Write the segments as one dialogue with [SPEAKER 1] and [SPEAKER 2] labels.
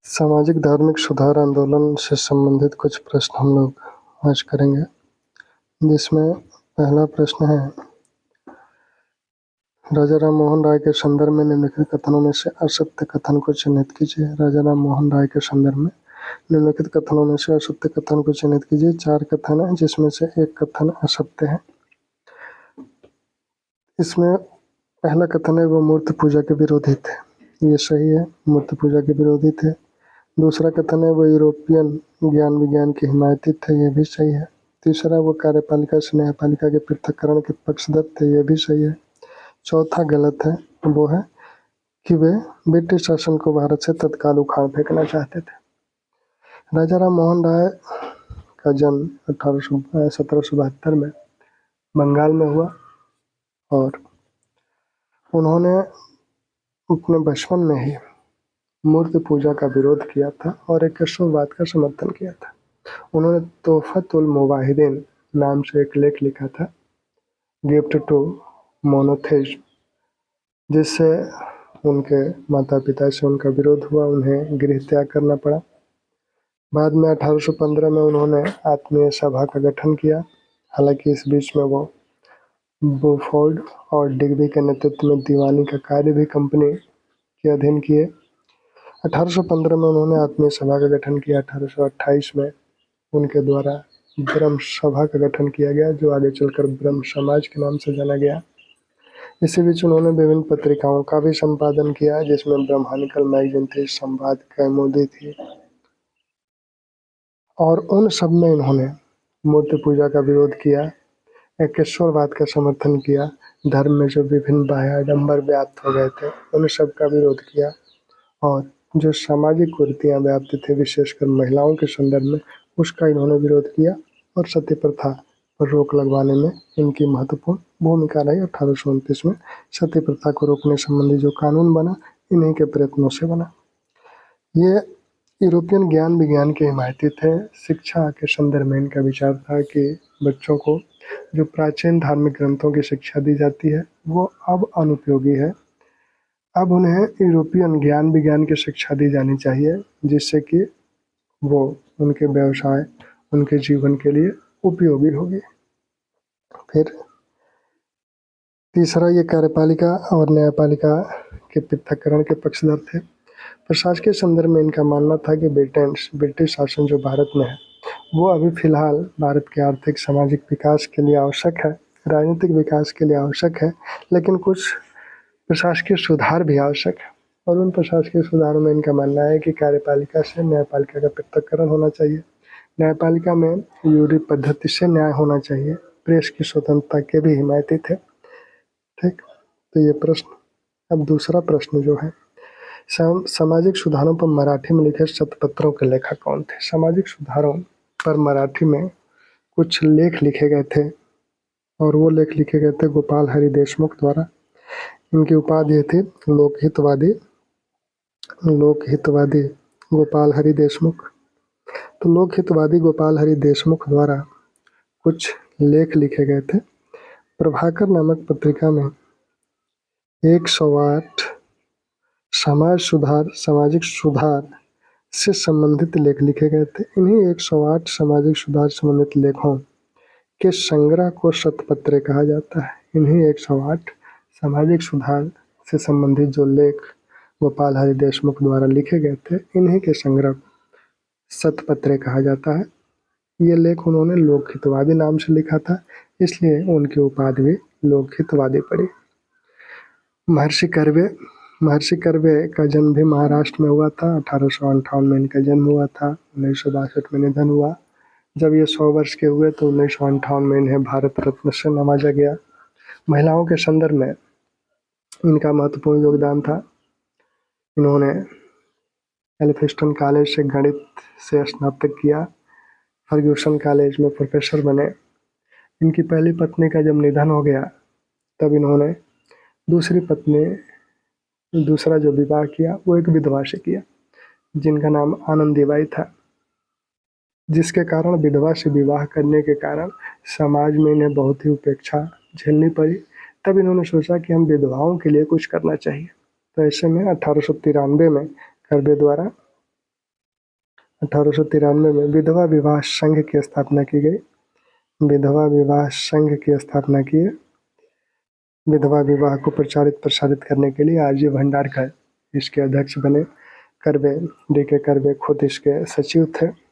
[SPEAKER 1] सामाजिक धार्मिक सुधार आंदोलन से संबंधित कुछ प्रश्न हम लोग आज करेंगे, जिसमें पहला प्रश्न है, राजा राम मोहन राय के संदर्भ में निम्नलिखित कथनों में से असत्य कथन को चिन्हित कीजिए। राजा राम मोहन राय के संदर्भ में निम्नलिखित कथनों में से असत्य कथन को चिन्हित कीजिए। 4 कथन है, जिसमें से एक कथन असत्य है। इसमें पहला कथन है, वो मूर्ति पूजा के विरोधी थे। ये सही है, मूर्ति पूजा के विरोधी थे। दूसरा कथन है, वो यूरोपियन ज्ञान विज्ञान के हिमायती थे। ये भी सही है। तीसरा, वो कार्यपालिका से न्यायपालिका के पृथक्करण के पक्षधर थे। ये भी सही है। चौथा गलत है, वो है कि वे ब्रिटिश शासन को भारत से तत्काल उखाड़ फेंकना चाहते थे। राजा राम मोहन राय का जन्म 1772 में बंगाल में हुआ और उन्होंने अपने बचपन में ही मूर्ति पूजा का विरोध किया था और एक केशववाद का समर्थन किया था। उन्होंने तोहफतुल मुवाहिदीन नाम से एक लेख लिखा था, गिफ्ट टू मोनोथेइज्म, जिससे उनके माता पिता से उनका विरोध हुआ, उन्हें गृह त्याग करना पड़ा। बाद में 1815 में उन्होंने आत्मीय सभा का गठन किया। हालांकि इस बीच में वो बुफोर्ड और डिग्बी के नेतृत्व में दीवानी का कार्य भी कंपनी के अधीन किए। 1815 में उन्होंने आत्मीय सभा का गठन किया। 1828 में उनके द्वारा ब्रह्म सभा का गठन किया गया, जो आगे चलकर ब्रह्म समाज के नाम से जाना गया। इसी बीच उन्होंने विभिन्न पत्रिकाओं का भी संपादन किया, जिसमें ब्रह्मानिकल मैगजीन थी, संवाद कौमुदी थी, और उन सब में इन्होंने मूर्ति पूजा का विरोध किया, एकेश्वरवाद का समर्थन किया, धर्म में जो विभिन्न बाह्याडंबर व्याप्त हो गए थे उन सब का विरोध किया, और जो सामाजिक कुरीतियाँ व्याप्त थे विशेषकर महिलाओं के संदर्भ में, उसका इन्होंने विरोध किया। और सती प्रथा पर रोक लगवाने में इनकी महत्वपूर्ण भूमिका रही। 1829 में सती प्रथा को रोकने संबंधी जो कानून बना, इन्हीं के प्रयत्नों से बना। ये यूरोपियन ज्ञान विज्ञान के हिमायती थे। शिक्षा के संदर्भ में इनका विचार था कि बच्चों को जो प्राचीन धार्मिक ग्रंथों की शिक्षा दी जाती है वो अब अनुपयोगी है। अब उन्हें यूरोपियन ज्ञान विज्ञान की शिक्षा दी जानी चाहिए, जिससे कि वो उनके व्यवसाय, उनके जीवन के लिए उपयोगी होगी। फिर तीसरा, ये कार्यपालिका और न्यायपालिका के पृथक्करण के पक्षधर थे। प्रशासकीय संदर्भ में इनका मानना था कि ब्रिटिश शासन जो भारत में है वो अभी फिलहाल भारत के आर्थिक सामाजिक विकास के लिए आवश्यक है, राजनीतिक विकास के लिए आवश्यक है, लेकिन कुछ प्रशासकीय सुधार भी आवश्यक है। और उन प्रशासकीय सुधारों में इनका मानना है कि कार्यपालिका से न्यायपालिका का पृथक्करण होना चाहिए, न्यायपालिका में यूरी पद्धति से न्याय होना चाहिए, प्रेस की स्वतंत्रता के भी हिमायती थे। ठीक, तो ये प्रश्न। अब दूसरा प्रश्न जो है, सामाजिक सुधारों पर मराठी में लिखे शतपत्रों के लेखक कौन थे? सामाजिक सुधारों पर मराठी में कुछ लेख लिखे गए थे और वो लेख लिखे गए थे गोपाल हरि देशमुख द्वारा। इनकी उपाधि थी लोकहितवादी गोपाल हरि देशमुख। तो लोकहितवादी गोपाल हरि देशमुख द्वारा कुछ लेख लिखे गए थे। प्रभाकर नामक पत्रिका में 108 सामाजिक सुधार से संबंधित लेख लिखे गए थे। इन्हीं 108 सामाजिक सुधार संबंधित लेखों के संग्रह को शतपत्रे कहा जाता है। इन्हीं 108 सामाजिक सुधार से संबंधित जो लेख गोपाल हरि देशमुख द्वारा लिखे गए थे, इन्हीं के संग्रह शतपत्रे कहा जाता है। ये लेख उन्होंने लोकहितवादी नाम से लिखा था, इसलिए उनकी उपाधि भी लोकहितवादी पड़ी। महर्षि कर्वे का जन्म भी महाराष्ट्र में हुआ था। 1858 में इनका जन्म हुआ था। 1962 में निधन हुआ। जब ये 100 वर्ष के हुए तो 1958 में इन्हें भारत रत्न से नवाजा गया। महिलाओं के संदर्भ में इनका महत्वपूर्ण योगदान था। इन्होंने एल्फिंस्टन कॉलेज से गणित से स्नातक किया, फर्ग्यूसन कॉलेज में प्रोफेसर बने। इनकी पहली पत्नी का जब निधन हो गया तब इन्होंने दूसरा जो विवाह किया वो एक विधवा से किया, जिनका नाम आनंदीबाई था, जिसके कारण विधवा से विवाह करने के कारण समाज में इन्हें बहुत ही उपेक्षा झेलनी पड़ी। तब इन्होंने सोचा कि हम विधवाओं के लिए कुछ करना चाहिए। तो ऐसे में 1893 में कर्वे द्वारा 1893 में विधवा विवाह संघ की स्थापना की गई। विधवा विवाह संघ की स्थापना की। विधवा विवाह को प्रचारित प्रसारित करने के लिए आरजी भंडारकर इसके अध्यक्ष बने। Curve, DK. कर्वे खुद इसके सचिव थे।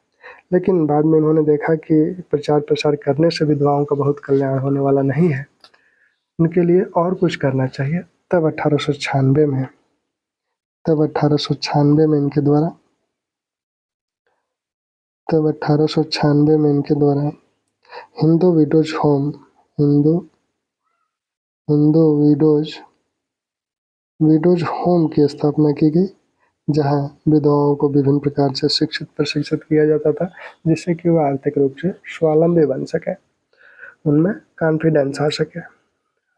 [SPEAKER 1] लेकिन बाद में इन्होंने देखा कि प्रचार प्रसार करने से विधवाओं का बहुत कल्याण होने वाला नहीं है, उनके लिए और कुछ करना चाहिए। तब 1896 में इनके द्वारा हिंदू विडोज होम की स्थापना की गई, जहां विधवाओं को विभिन्न प्रकार से शिक्षित प्रशिक्षित किया जाता था, जिससे कि वो आर्थिक रूप से स्वावलंबी बन सके, उनमें कॉन्फिडेंस आ सके।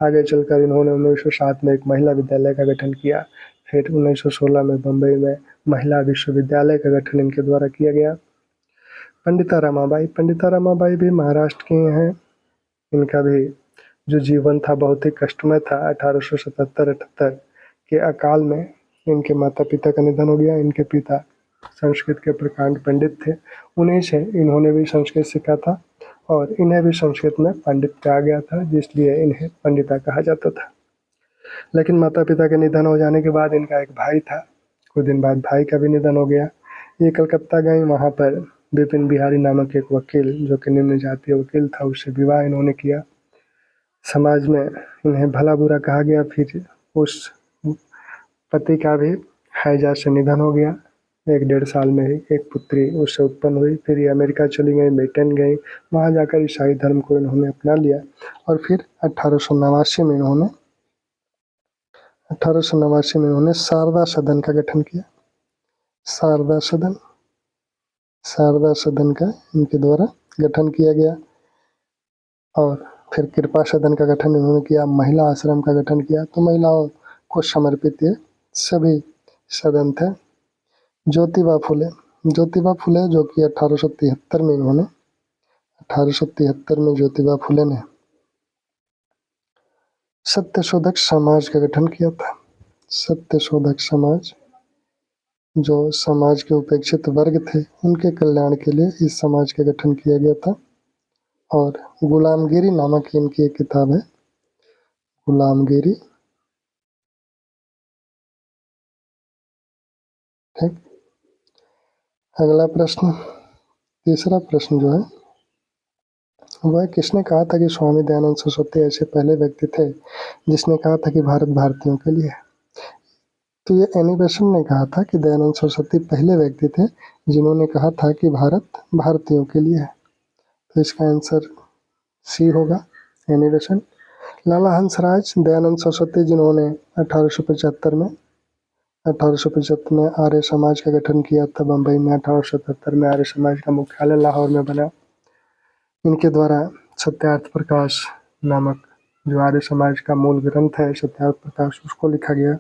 [SPEAKER 1] आगे चलकर इन्होंने 1907 में एक महिला विद्यालय का गठन किया। फिर 1916 में बम्बई में महिला विश्वविद्यालय का गठन इनके द्वारा किया गया। पंडिता रमाबाई भी महाराष्ट्र की हैं। इनका भी जो जीवन था बहुत ही कष्टमय था। 1877-78 के अकाल में इनके माता पिता का निधन हो गया। इनके पिता संस्कृत के प्रकांड पंडित थे। उन्हीं से इन्होंने भी संस्कृत सीखा था और इन्हें भी संस्कृत में पंडित कहा गया था, जिसलिए इन्हें पंडिता कहा जाता था। लेकिन माता पिता के निधन हो जाने के बाद इनका एक भाई था। कुछ दिन बाद भाई का भी निधन हो गया। ये कलकत्ता गए। वहाँ पर विपिन बिहारी नामक एक वकील, जो कि निम्न जातीय वकील था, उससे विवाह इन्होंने किया। समाज में इन्हें भला बुरा कहा गया। फिर उस पति का भी हैजा से निधन हो गया। 1-1.5 साल में ही एक पुत्री उससे उत्पन्न हुई। फिर ये अमेरिका चली गई, ब्रिटेन गई। वहाँ जाकर ईसाई धर्म को इन्होंने अपना लिया और फिर 1889 में इन्होंने शारदा सदन का गठन किया। शारदा सदन का इनके द्वारा गठन किया गया। और फिर कृपा सदन का गठन इन्होंने किया। महिला आश्रम का गठन किया। तो महिलाओं को समर्पित ये सभी सदन थे। ज्योतिबा फुले जो कि 1873 में ज्योतिबा फुले ने सत्यशोधक समाज का गठन किया था। सत्यशोधक समाज, जो समाज के उपेक्षित वर्ग थे, उनके कल्याण के लिए इस समाज का गठन किया गया था। और गुलामगिरी नामक इनकी एक किताब है, गुलामगिरी। ठीक। अगला प्रश्न, तीसरा प्रश्न जो है वह किसने कहा था कि स्वामी दयानंद सरस्वती ऐसे पहले व्यक्ति थे जिसने कहा था कि भारत भारतीयों के लिए है? तो ये एनी बेसेंट ने कहा था कि दयानंद सरस्वती पहले व्यक्ति थे जिन्होंने कहा था कि भारत भारतीयों के लिए है। तो इसका आंसर सी होगा, एनी बेसेंट। लाला हंसराज दयानंद सरस्वती, जिन्होंने 1875 में आर्य समाज का गठन किया था बम्बई में। 1877 में आर्य समाज का मुख्यालय लाहौर में बना। इनके द्वारा सत्यार्थ प्रकाश नामक जो आर्य समाज का मूल ग्रंथ है, सत्यार्थ प्रकाश, उसको लिखा गया।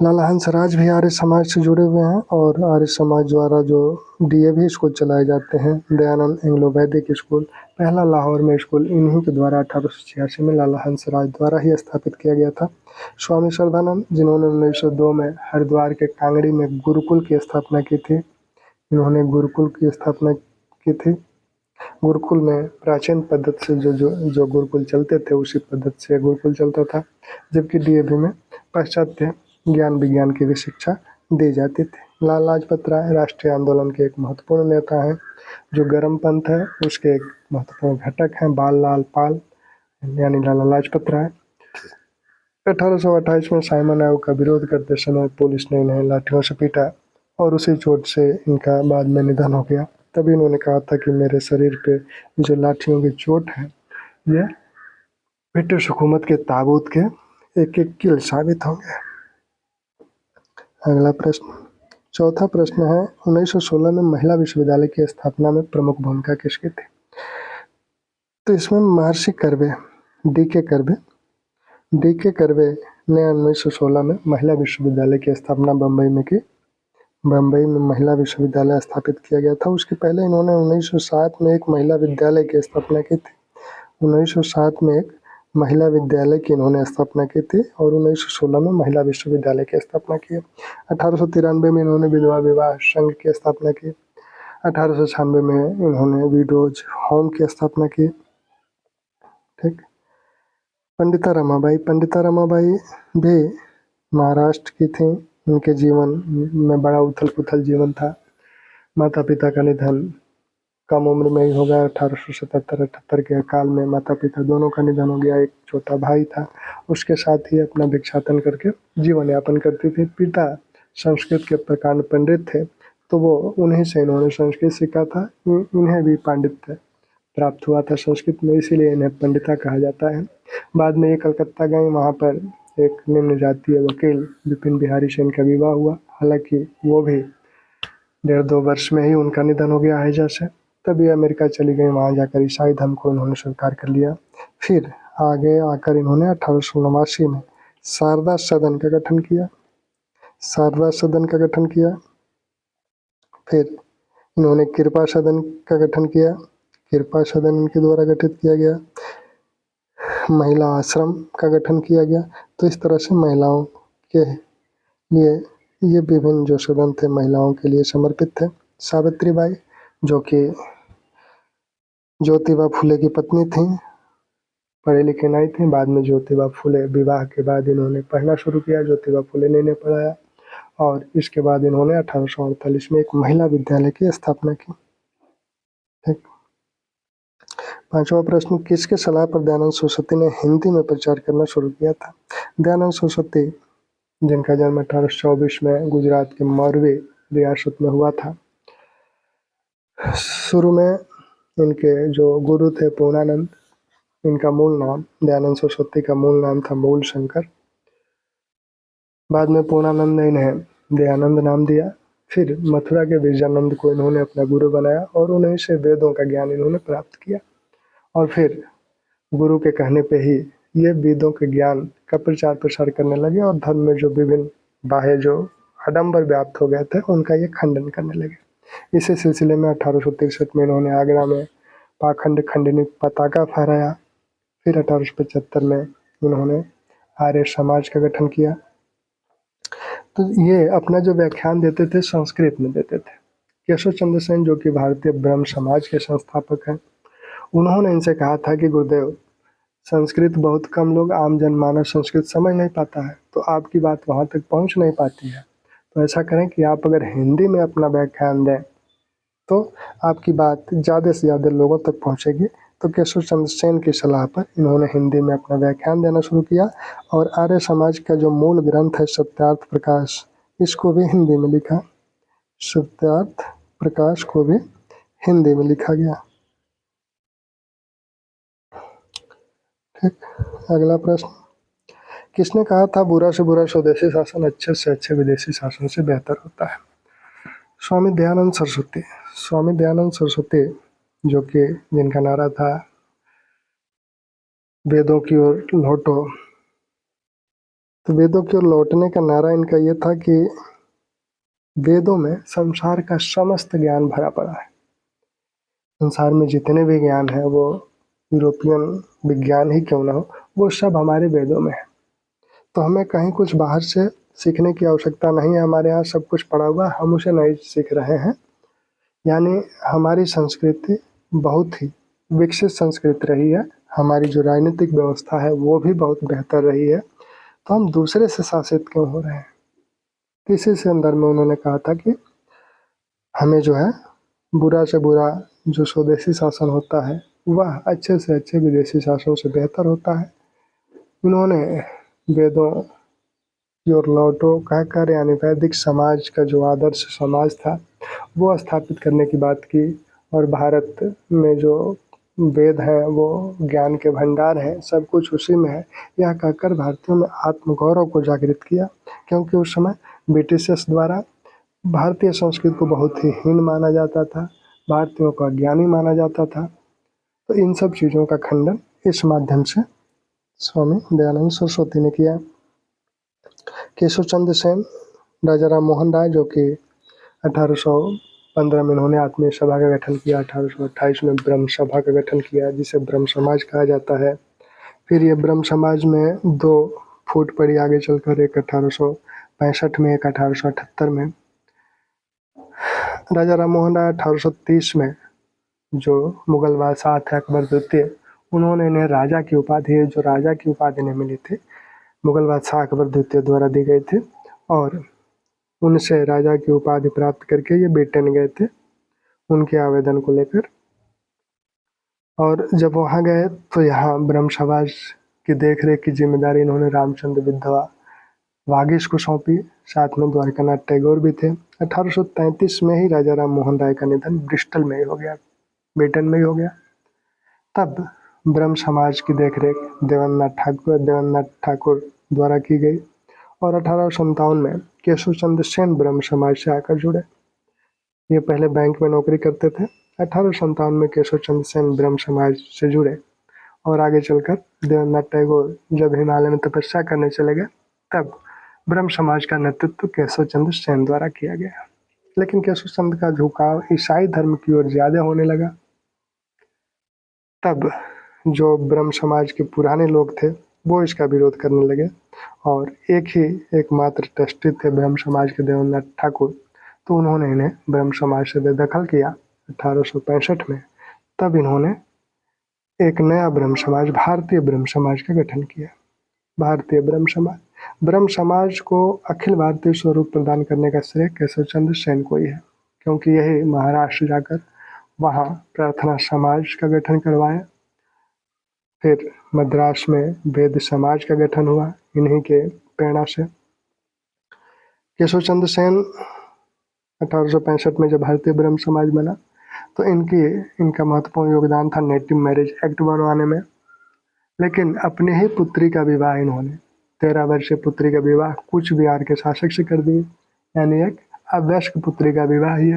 [SPEAKER 1] लाला हंसराज भी आर्य समाज से जुड़े हुए हैं और आर्य समाज द्वारा जो डीएवी स्कूल चलाए जाते हैं, दयानंद एंग्लो वैदिक स्कूल, पहला लाहौर में स्कूल इन्हीं के द्वारा 1886 में लाला हंसराज द्वारा ही स्थापित किया गया था। स्वामी श्रद्धानंद, जिन्होंने 1902 में हरिद्वार के कांगड़ी में गुरुकुल की स्थापना की थी, इन्होंने गुरुकुल की स्थापना की थी। गुरुकुल में प्राचीन पद्धति से जो गुरुकुल चलते थे, उसी पद्धति से गुरुकुल चलता था, जबकि डीएवी में पाश्चात्य ज्ञान विज्ञान की भी शिक्षा दी जाती थी। लाला लाजपत राय राष्ट्रीय आंदोलन के एक महत्वपूर्ण नेता हैं। जो गरम पंथ है उसके एक महत्वपूर्ण घटक हैं बाल लाल पाल, यानी लाला लाजपत राय। 1828 में साइमन आयोग का विरोध करते समय पुलिस ने इन्हें लाठियों से पीटा और उसी चोट से इनका बाद में निधन हो गया। तभी इन्होंने कहा था कि मेरे शरीर पे जो लाठियों की चोट है, ये ब्रिटिश हुकूमत के ताबूत के एक कील साबित होंगे। अगला प्रश्न, चौथा प्रश्न है, 1916 में महिला विश्वविद्यालय की स्थापना में प्रमुख भूमिका किसकी थी? तो इसमें महर्षि कर्वे, डी.के. कर्वे ने 1916 में महिला विश्वविद्यालय की स्थापना बम्बई में की। बम्बई में महिला विश्वविद्यालय स्थापित किया गया था। उसके पहले इन्होंने 1907 में एक महिला विद्यालय की स्थापना की थी। 1907 में एक महिला विद्यालय की इन्होंने स्थापना की थी और 1916 में महिला विश्वविद्यालय की स्थापना की। 1893 में इन्होंने विधवा विवाह संघ की स्थापना की। 1896 में इन्होंने विडोज होम की स्थापना की। ठीक। पंडिता रमाबाई भी महाराष्ट्र की थी। उनके जीवन में बड़ा उथल पुथल जीवन था। माता पिता का निधन कम उम्र में ही हो गया। 1877-78 के अकाल में माता पिता दोनों का निधन हो गया। एक छोटा भाई था, उसके साथ ही अपना भिक्षाटन करके जीवन यापन करती थी। पिता संस्कृत के प्रकांड पंडित थे, तो वो उन्हीं से इन्होंने संस्कृत सीखा था। इन्हें भी पांडित्य प्राप्त हुआ था संस्कृत में, इसीलिए इन्हें पंडिता कहा जाता है। बाद में ये कलकत्ता गए, वहाँ पर एक निम्न जातीय वकील विपिन बिहारी से इनका विवाह हुआ। हालांकि वो भी 1.5-2 वर्ष में ही उनका निधन हो गया हैजा से। तब ये अमेरिका चली गई, वहाँ जाकर ईसाई धर्म को इन्होंने स्वीकार कर लिया। फिर आगे आकर इन्होंने 1889 में शारदा सदन का गठन किया। फिर इन्होंने कृपा सदन का गठन किया। कृपा सदन इनके द्वारा गठित किया गया। महिला आश्रम का गठन किया गया। तो इस तरह से महिलाओं के लिए ये विभिन्न जो सदन थे महिलाओं के लिए समर्पित थे। सावित्रीबाई, जो कि ज्योतिबा फुले की पत्नी थी, पढ़े लिखे नहीं थे। बाद में ज्योतिबा फुले विवाह के बाद इन्होंने पढ़ना शुरू किया। ज्योतिबा फुले ने इन्हें पढ़ाया और इसके बाद इन्होंने 1848 में एक महिला विद्यालय की स्थापना की। ठीक। 5वां प्रश्न, किसके सलाह पर दयानंद सरस्वती ने हिंदी में प्रचार करना शुरू किया था? दयानंद सरस्वती, जिनका जन्म 1824 में गुजरात के मोरबी रियासत में हुआ था। शुरू में इनके जो गुरु थे पूर्णानंद, इनका मूल नाम, दयानंद सरस्वती का मूल नाम था मूल शंकर। बाद में पूर्णानंद ने इन्हें दयानंद नाम दिया। फिर मथुरा के विजयानंद को इन्होंने अपना गुरु बनाया और उन्हीं से वेदों का ज्ञान इन्होंने प्राप्त किया। और फिर गुरु के कहने पे ही ये वेदों के ज्ञान का प्रचार प्रसार करने लगे और धर्म में जो विभिन्न बाह्य जो आडंबर व्याप्त हो गए थे उनका ये खंडन करने लगे। इसी सिलसिले में 1863 में इन्होंने आगरा में पाखंड खंडनी पताका फहराया। फिर 1875 में इन्होंने आर्य समाज का गठन किया। तो ये अपना जो व्याख्यान देते थे संस्कृत में देते थे। केशव चंद्र सेन, जो कि भारतीय ब्रह्म समाज के संस्थापक हैं, उन्होंने इनसे कहा था कि गुरुदेव, संस्कृत बहुत कम लोग, आम जनमानस संस्कृत समझ नहीं पाता है, तो आपकी बात वहाँ तक पहुँच नहीं पाती है। तो ऐसा करें कि आप अगर हिंदी में अपना व्याख्यान दें तो आपकी बात ज़्यादा से ज़्यादा लोगों तक पहुँचेगी। तो केशव चंद्र सेन की सलाह पर इन्होंने हिंदी में अपना व्याख्यान देना शुरू किया और आर्य समाज का जो मूल ग्रंथ है सत्यार्थ प्रकाश, इसको भी हिंदी में लिखा। सत्यार्थ प्रकाश को भी हिंदी में लिखा गया। ठीक। अगला प्रश्न, किसने कहा था बुरा से बुरा स्वदेशी शासन अच्छे से अच्छे विदेशी शासन से बेहतर होता है? स्वामी दयानंद सरस्वती। स्वामी दयानंद सरस्वती, जो कि जिनका नारा था वेदों की ओर लौटो, तो वेदों की ओर लौटने का नारा इनका ये था कि वेदों में संसार का समस्त ज्ञान भरा पड़ा है। संसार में जितने भी ज्ञान है, वो यूरोपियन विज्ञान ही क्यों ना हो, वो सब हमारे वेदों में है। तो हमें कहीं कुछ बाहर से सीखने की आवश्यकता नहीं है। हमारे यहाँ सब कुछ पड़ा हुआ, हम उसे नहीं सीख रहे हैं। यानी हमारी संस्कृति बहुत ही विकसित संस्कृति रही है। हमारी जो राजनीतिक व्यवस्था है वो भी बहुत बेहतर रही है। तो हम दूसरे से शासित क्यों हो रहे हैं? इसी संदर्भ में उन्होंने कहा था कि हमें जो है बुरा से बुरा जो स्वदेशी शासन होता है वह अच्छे से अच्छे विदेशी शासन से बेहतर होता है। उन्होंने वेदों की ओर लौटो कहकर, यानी वैदिक समाज का जो आदर्श समाज था वो स्थापित करने की बात की। और भारत में जो वेद है वो ज्ञान के भंडार है, सब कुछ उसी में है, यह कहकर भारतीयों में आत्मगौरव को जागृत किया। क्योंकि उस समय ब्रिटिशर्स द्वारा भारतीय संस्कृति को बहुत ही हीन माना जाता था, भारतीयों को अज्ञानी माना जाता था। तो इन सब चीज़ों का खंडन इस माध्यम से स्वामी दयानंद सरस्वती ने किया। केशव चंद्र सेन, राजा राम मोहन राय, जो कि 1815 में इन्होंने आत्मीय सभा का गठन किया। 1828 में ब्रह्म सभा का गठन किया, जिसे ब्रह्म समाज कहा जाता है। फिर ये ब्रह्म समाज में दो फूट पड़ी आगे चलकर, एक 1865 में, एक 1878 में। राजा राम मोहन राय 1830 में जो मुगल बादशाह थे अकबर द्वितीय, उन्होंने इन्हें राजा की उपाधि, जो राजा की उपाधि इन्हें मिली थी मुगल बादशाह अकबर द्वितीय द्वारा दी गई थी, और उनसे राजा की उपाधि प्राप्त करके ये ब्रिटेन गए थे उनके आवेदन को लेकर। और जब वहाँ गए तो यहाँ ब्रह्म समाज की देखरेख की जिम्मेदारी इन्होंने रामचंद्र विधवा वागीश को सौंपी, साथ में द्वारकानाथ टैगोर भी थे। 1833 में ही राजा राम मोहन राय का निधन ब्रिस्टल में ही हो गया, ब्रिटेन में ही हो गया। तब ब्रह्म समाज की देखरेख देवेंद्रनाथ ठाकुर द्वारा की गई, और 1857 में केशव चंद्र सेन ब्रह्म समाज से आकर जुड़े। ये पहले बैंक में नौकरी करते थे। 1857 में केशव चंद्र सेन ब्रह्म समाज से जुड़े, और आगे चलकर देवेंद्रनाथ टैगोर जब हिमालय में तपस्या करने चले गए, तब ब्रह्म समाज का नेतृत्व केशव चंद्र सेन द्वारा किया गया। लेकिन केशव चंद्र का झुकाव ईसाई धर्म की ओर ज्यादा होने लगा। तब जो ब्रह्म समाज के पुराने लोग थे वो इसका विरोध करने लगे, और एकमात्र ट्रस्टी थे ब्रह्म समाज के देवेंद्रनाथ ठाकुर, तो उन्होंने इन्हें ब्रह्म समाज से बेदखल किया 1865 में। तब इन्होंने एक नया ब्रह्म समाज, भारतीय ब्रह्म समाज का गठन किया। भारतीय ब्रह्म समाज को अखिल भारतीय स्वरूप प्रदान करने का श्रेय केशव चंद्र सेन को ही है, क्योंकि यही महाराष्ट्र जाकर वहाँ प्रार्थना समाज का गठन करवाया। फिर मद्रास में वेद समाज का गठन हुआ इन्हीं के प्रेरणा से। केशव चंद्र सेन 1865 में जब भारतीय ब्रह्म समाज बना, तो इनका महत्वपूर्ण योगदान था नेटिव मैरिज एक्ट बनवाने में। लेकिन अपनी ही पुत्री का विवाह इन्होंने 13 वर्षीय पुत्री का विवाह कूच बिहार के शासक से कर दिए, यानी एक अवयस्क पुत्री का विवाह ही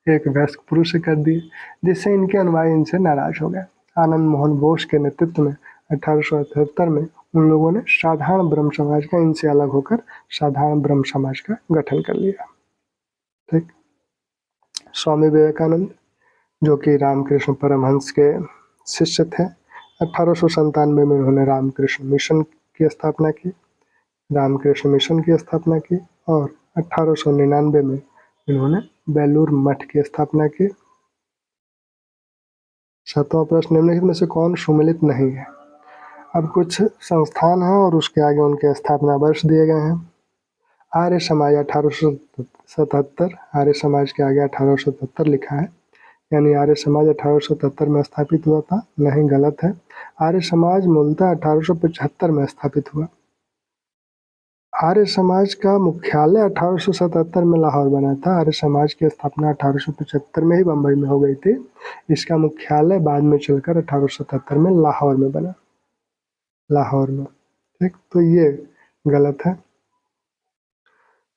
[SPEAKER 1] एक वयस्क पुरुष से कर दिए, जिससे इनके अनुयायी इनसे नाराज हो गए। आनंद मोहन बोस के नेतृत्व में 1878 में उन लोगों ने साधारण ब्रह्म समाज का इनसे अलग होकर साधारण ब्रह्म समाज का गठन कर लिया। ठीक। स्वामी विवेकानंद, जो कि रामकृष्ण परमहंस के शिष्य थे, 1897 में उन्होंने रामकृष्ण मिशन की स्थापना की, और 1899 में इन्होंने बेलूर मठ की स्थापना की। सातवां प्रश्न, निम्नलिखित में से कौन सुमेलित नहीं है? अब कुछ संस्थान हैं और उसके आगे उनके स्थापना वर्ष दिए गए हैं। आर्य समाज 1877, आर्य समाज के आगे 1877 लिखा है, यानी आर्य समाज 1877 में स्थापित हुआ था? नहीं, गलत है। आर्य समाज मूलतः 1875 में स्थापित हुआ। आर्य समाज का मुख्यालय 1877 में लाहौर बना था। आर्य समाज की स्थापना 1875 में ही बम्बई में हो गई थी। इसका मुख्यालय बाद में चलकर 1877 में लाहौर में बना, लाहौर में। ठीक, तो ये गलत है।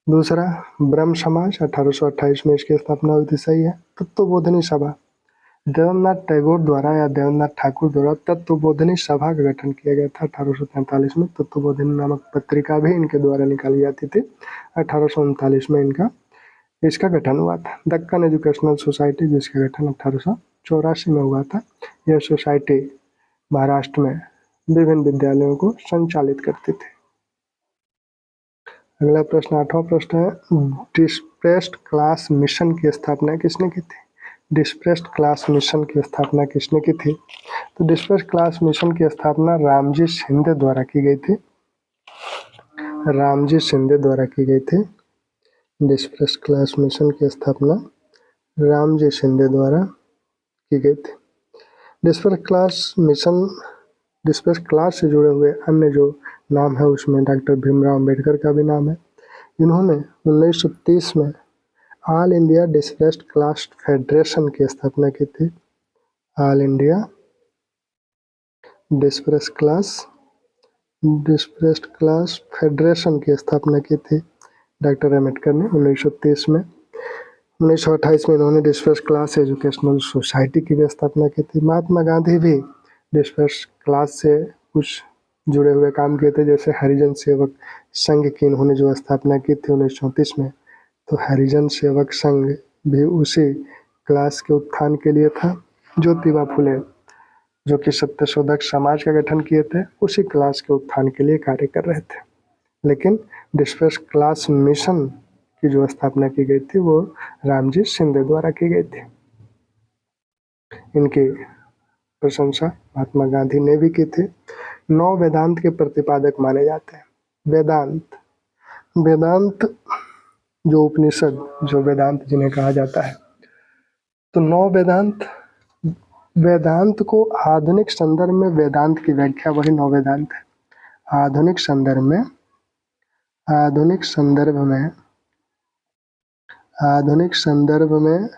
[SPEAKER 1] दूसरा, ब्रह्म समाज 1828 में इसकी स्थापना हुई थी, सही है। तत्वबोधिनी सभा, देवेंद्रनाथ टैगोर द्वारा या देवेंद्रनाथ ठाकुर द्वारा तत्वबोधिनी सभा का गठन किया गया था 1843 में। तत्वबोधिनी नामक पत्रिका भी इनके द्वारा निकाली जाती थी। 1839 में इसका गठन हुआ था। दक्कन एजुकेशनल सोसाइटी, जिसका गठन 1884 में हुआ था। यह सोसाइटी महाराष्ट्र में विभिन्न विद्यालयों को संचालित करती थी। अगला प्रश्न, 8वां प्रश्न है, डिस्प्रेस्ड क्लास मिशन की स्थापना किसने की थी? डिस्प्रेस्ड क्लास मिशन की स्थापना किसने की थी? तो डिस्प्रेस्ड क्लास मिशन की स्थापना रामजी शिंदे द्वारा की गई थी। रामजी शिंदे द्वारा की गई थी। डिस्प्रेस्ड क्लास मिशन की स्थापना रामजी शिंदे द्वारा की गई थी। डिस्प्रेस्ड क्लास मिशन, डिस्प्रेस्ड क्लास से जुड़े हुए अन्य जो नाम है उसमें डॉक्टर भीमराव अंबेडकर का भी नाम है। इन्होंने 1930 में ऑल इंडिया डिस्प्रेस्ड क्लास फेडरेशन की स्थापना की थी। ऑल इंडिया डिस्प्रेस्ड क्लास फेडरेशन की स्थापना की थी डॉक्टर अम्बेडकर ने 1930 में। 1928 में इन्होंने डिस्प्रेस्ड क्लास एजुकेशनल सोसाइटी की भी स्थापना की थी। महात्मा गांधी भी डिस्प्रेस्ड क्लास से कुछ जुड़े हुए काम किए थे, जैसे हरिजन सेवक संघ की इन्होंने जो स्थापना की थी 1934 में। तो हरिजन सेवक संघ भी उसी क्लास के उत्थान के लिए था। ज्योतिबा फुले जो कि सत्यशोधक समाज का गठन किए थे, उसी क्लास के उत्थान के लिए कार्य कर रहे थे। लेकिन डिस्ट्रेस क्लास मिशन की जो स्थापना की गई थी वो रामजी शिंदे द्वारा की गई थी। इनकी प्रशंसा महात्मा गांधी ने भी की थी। 9 वेदांत के प्रतिपादक माने जाते हैं। वेदांत वेदांत जो उपनिषद, जो वेदांत जिन्हें कहा जाता है, तो 9 वेदांत, वेदांत को आधुनिक संदर्भ में वेदांत की व्याख्या वही 9 वेदांत है। आधुनिक संदर्भ में आधुनिक संदर्भ में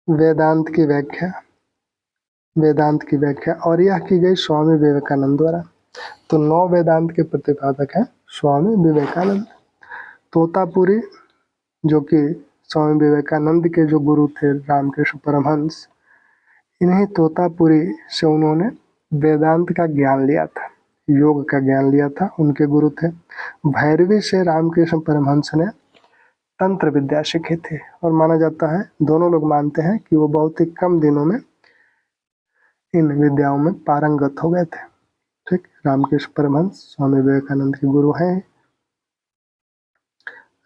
[SPEAKER 1] वेदांत की व्याख्या और यह की गई स्वामी विवेकानंद द्वारा। तो 9 वेदांत के प्रतिपादक हैं स्वामी विवेकानंद। तोतापुरी, जो कि स्वामी विवेकानंद के जो गुरु थे रामकृष्ण परमहंस, इन्हीं तोतापुरी से उन्होंने वेदांत का ज्ञान लिया था, योग का ज्ञान लिया था, उनके गुरु थे। भैरवी से रामकृष्ण परमहंस ने तंत्र विद्या सीखी थी और माना जाता है, दोनों लोग मानते हैं कि वो बहुत ही कम दिनों में इन विद्याओं में पारंगत हो गए थे। ठीक, रामकृष्ण परमहंस स्वामी विवेकानंद के गुरु हैं।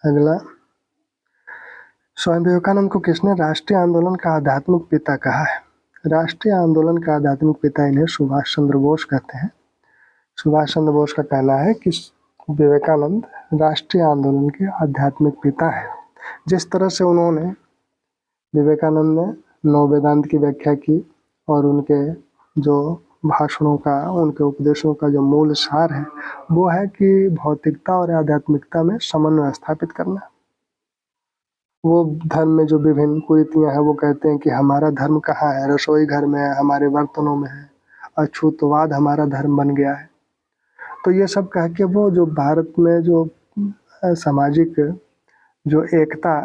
[SPEAKER 1] अगला, स्वामी विवेकानंद को किसने राष्ट्रीय आंदोलन का आध्यात्मिक पिता कहा है? राष्ट्रीय आंदोलन का आध्यात्मिक पिता इन्हें सुभाष चंद्र बोस कहते हैं। सुभाष चंद्र बोस का कहना है कि विवेकानंद राष्ट्रीय आंदोलन के आध्यात्मिक पिता है। जिस तरह से उन्होंने, विवेकानंद ने 9 वेदांत की व्याख्या की और उनके जो भाषणों का, उनके उपदेशों का जो मूल सार है वो है कि भौतिकता और आध्यात्मिकता में समन्वय स्थापित करना। वो धर्म में जो विभिन्न कुरीतियां हैं वो कहते हैं कि हमारा धर्म कहाँ है, रसोई घर में है, हमारे बर्तनों में है, अछूतवाद हमारा धर्म बन गया है। तो ये सब कह के वो जो भारत में जो सामाजिक जो एकता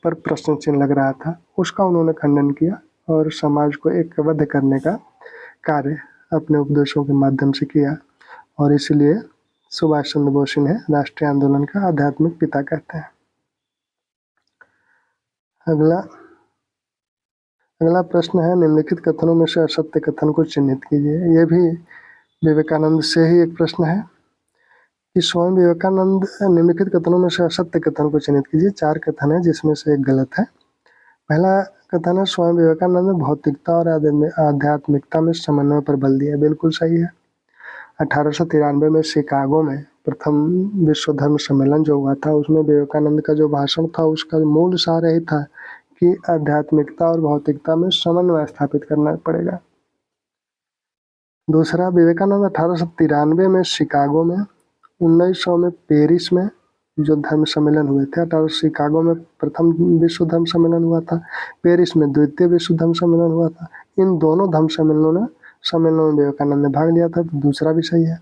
[SPEAKER 1] पर प्रश्न चिन्ह लग रहा था उसका उन्होंने खंडन किया और समाज को एकबद्ध करने का कार्य अपने उपदेशों के माध्यम से किया और इसलिए सुभाष चंद्र बोस इन्हें राष्ट्रीय आंदोलन का आध्यात्मिक पिता कहते हैं। अगला प्रश्न है, निम्नलिखित कथनों में से असत्य कथन को चिन्हित कीजिए। ये भी विवेकानंद से ही एक प्रश्न है कि स्वामी विवेकानंद, निम्नलिखित कथनों में से असत्य कथन को चिन्हित कीजिए। 4 कथन है जिसमें से एक गलत है। पहला कथन है, स्वामी विवेकानंद ने भौतिकता और आध्यात्मिकता में समन्वय पर बल दिया। बिल्कुल सही है। 1893 में शिकागो में प्रथम विश्व धर्म सम्मेलन जो हुआ था उसमें विवेकानंद का जो भाषण था उसका मूल सार यही था कि आध्यात्मिकता और भौतिकता में समन्वय स्थापित करना पड़ेगा। दूसरा, विवेकानंद 1893 में शिकागो में, 1900 में पेरिस में जो धर्म सम्मेलन हुए थे, 1800 शिकागो में प्रथम विश्व धर्म सम्मेलन हुआ था, पेरिस में द्वितीय विश्व धर्म सम्मेलन हुआ था। इन दोनों धर्म सम्मेलनों में विवेकानंद ने भाग लिया था, तो दूसरा भी सही है।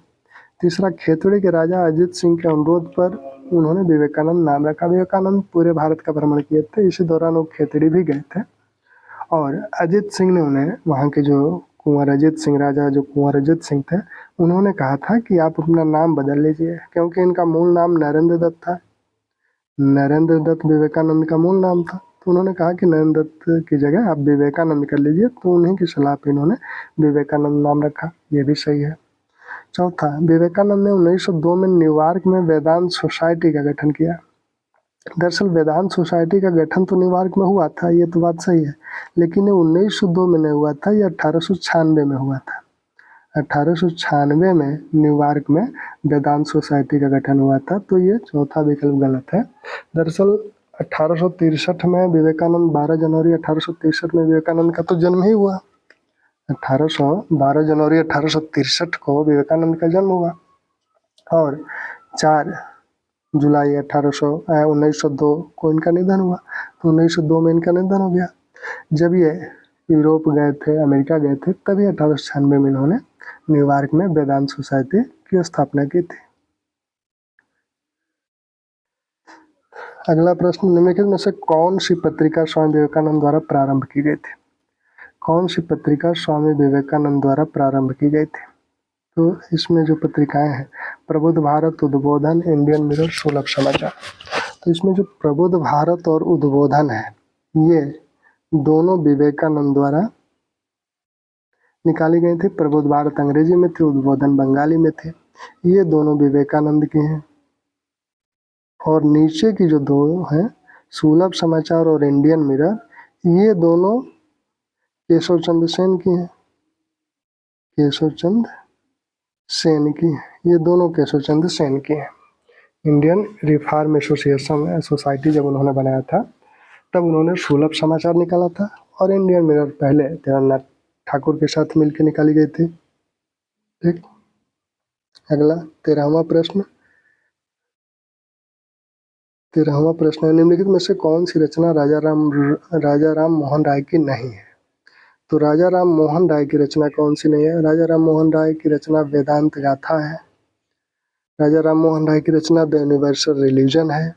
[SPEAKER 1] तीसरा, खेतड़ी के राजा अजित सिंह के अनुरोध पर उन्होंने विवेकानंद नाम रखा। विवेकानंद पूरे भारत का भ्रमण किए थे, इसी दौरान वो खेतड़ी भी गए थे और अजित सिंह ने उन्हें, वहाँ के जो कुंवर अजित सिंह, राजा जो कुंवर अजित सिंह थे, उन्होंने कहा था कि आप अपना नाम बदल लीजिए, क्योंकि इनका मूल नाम नरेंद्र दत्त था। नरेंद्र दत्त विवेकानंद का मूल नाम था, तो उन्होंने कहा कि नरेंद्र दत्त की जगह आप विवेकानंद कर लीजिए, तो उन्हीं की सलाह पर इन्होंने विवेकानंद नाम रखा। ये भी सही है। चौथा, विवेकानंद ने 1902 में न्यूयॉर्क में वेदांत सोसाइटी का गठन किया। दरअसल वेदांत सोसाइटी का गठन तो न्यूयॉर्क में हुआ था, ये तो बात सही है, लेकिन ये 1902 में नहीं हुआ था, ये 1896 में हुआ था। 1896 में न्यूयॉर्क में वेदांत सोसाइटी का गठन हुआ था, तो ये चौथा विकल्प गलत है। दरअसल 1863 में विवेकानंद 12 जनवरी 1863 में विवेकानंद का तो जन्म ही हुआ। 12 जनवरी 1863 को विवेकानंद का जन्म हुआ और 4 जुलाई 1902 को इनका निधन हुआ। तो 1902 में इनका निधन हो गया। जब ये यूरोप गए थे, अमेरिका गए थे, तभी 1896 में इन्होंने न्यूयॉर्क में वेदांत सोसाइटी की स्थापना की थी। अगला प्रश्न, निम्नलिखित में से कौन सी पत्रिका स्वामी विवेकानंद द्वारा प्रारंभ की गई थी? कौन सी पत्रिका स्वामी विवेकानंद द्वारा प्रारंभ की गई थी? तो इसमें जो पत्रिकाएं हैं, प्रबुद्ध भारत, उद्बोधन, इंडियन मिरर, सुलभ समाचार। तो इसमें जो प्रबुद्ध भारत और उद्बोधन है, ये दोनों विवेकानंद द्वारा निकाली गई थी। प्रबुद्ध भारत अंग्रेजी में थी, उद्बोधन बंगाली में थे। ये दोनों विवेकानंद के हैं। और नीचे की जो दो हैं, सुलभ समाचार और इंडियन मिरर, ये दोनों केशव चंद्र सेन की हैं। केशव चंद्र सेन की, ये दोनों केशव चंद्र सेन की हैं। इंडियन रिफॉर्म एसोसिएशन सोसाइटी जब उन्होंने बनाया था, तब उन्होंने सुलभ समाचार निकाला था, और इंडियन मिरर पहले तेरनाथ ठाकुर के साथ मिलकर निकाली गई थी। ठीक, अगला 13वां प्रश्न। 13वां प्रश्न है, निम्नलिखित में से कौन सी रचना राजा राम मोहन राय की नहीं है? तो राजा राम मोहन राय की रचना कौन सी नहीं है? राजा राम मोहन राय की रचना वेदांत गाथा है। राजा राम मोहन राय की रचना द यूनिवर्सल रिलीजन है।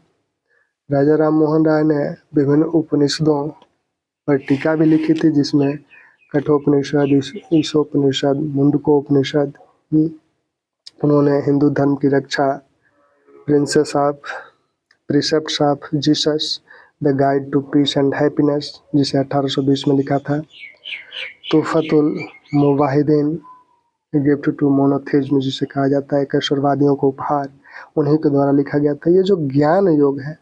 [SPEAKER 1] राजा राम मोहन राय ने विभिन्न उपनिषदों पर टीका भी लिखी थी, जिसमें कठोपनिषद, ईशोपनिषद, मुंडकोपनिषद। उन्होंने हिंदू धर्म की रक्षा, precepts of Jesus, the guide to peace and happiness, जिसे 1820 में लिखा था। Tuhfatul Muwahhidin, gift to monotheism, जिसे कहा जाता है ईश्वरवादियों को उपहार, उन्हीं के द्वारा लिखा गया था। ये जो ज्ञान योग है,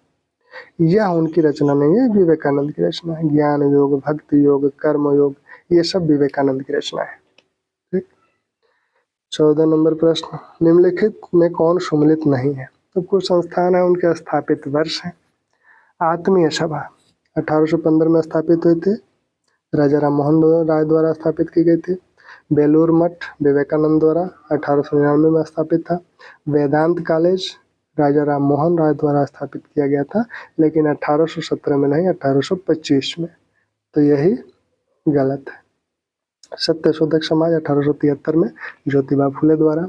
[SPEAKER 1] यह उनकी रचना नहीं है, विवेकानंद की रचना है। ज्ञान योग, भक्ति योग, कर्म योग, ये सब विवेकानंद की रचना है। ठीक, 14 नंबर प्रश्न, निम्नलिखित में कौन सम्मिलित नहीं है? तो कुछ संस्थान है, उनके स्थापित वर्ष है। आत्मीय सभा 1815 में स्थापित हुई थी, राजा राम मोहन राय द्वारा स्थापित की गई थी। बेलूर मठ विवेकानंद द्वारा 1899 में स्थापित था। वेदांत कॉलेज राजा राम मोहन राय द्वारा स्थापित किया गया था, लेकिन 1817 में नहीं, 1825 में। तो यही गलत है। सत्य शोधक समाज 1873 में ज्योतिबा फुले द्वारा।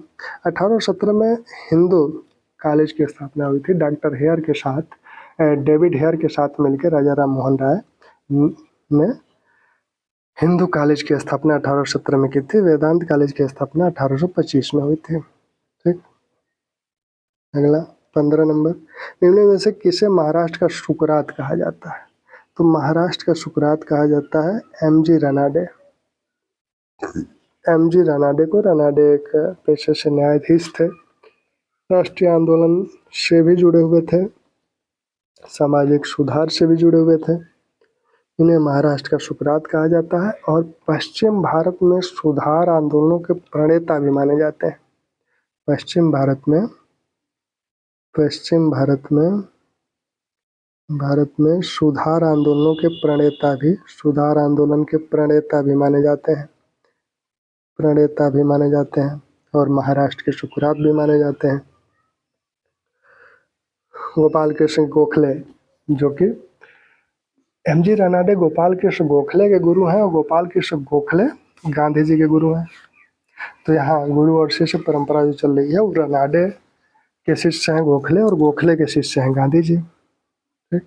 [SPEAKER 1] 1817 में हिंदू कॉलेज की स्थापना हुई थी, डॉक्टर हेयर के साथ, डेविड हेयर के साथ मिलकर राजा राम मोहन राय ने हिंदू कॉलेज की स्थापना 1817 में की थी। वेदांत कॉलेज की स्थापना 1825 में हुई थी। ठीक, अगला 15 नंबर, निम्न में से किसे महाराष्ट्र का सुकरात कहा जाता है? तो महाराष्ट्र का सुकरात कहा जाता है एमजी रानाडे। एमजी रानाडे को, रानाडे एक पेशे से न्यायाधीश थे, राष्ट्रीय आंदोलन से भी जुड़े हुए थे, सामाजिक सुधार से भी जुड़े हुए थे। इन्हें महाराष्ट्र का सुकरात कहा जाता है, और पश्चिम भारत में सुधार आंदोलनों के प्रणेता भी माने जाते हैं। पश्चिम भारत में सुधार आंदोलनों के प्रणेता भी, सुधार आंदोलन के प्रणेता भी माने जाते हैं, और महाराष्ट्र के सुकरात भी माने जाते हैं। गोपाल कृष्ण गोखले, जो कि एमजी रानाडे गोपाल कृष्ण गोखले के गुरु हैं, और गोपाल कृष्ण गोखले गांधी जी के गुरु हैं। तो यहाँ गुरु और शिष्य परंपरा जो चल रही है, वो रानाडे के शिष्य हैं गोखले, और गोखले के शिष्य हैं गांधी जी। ठीक,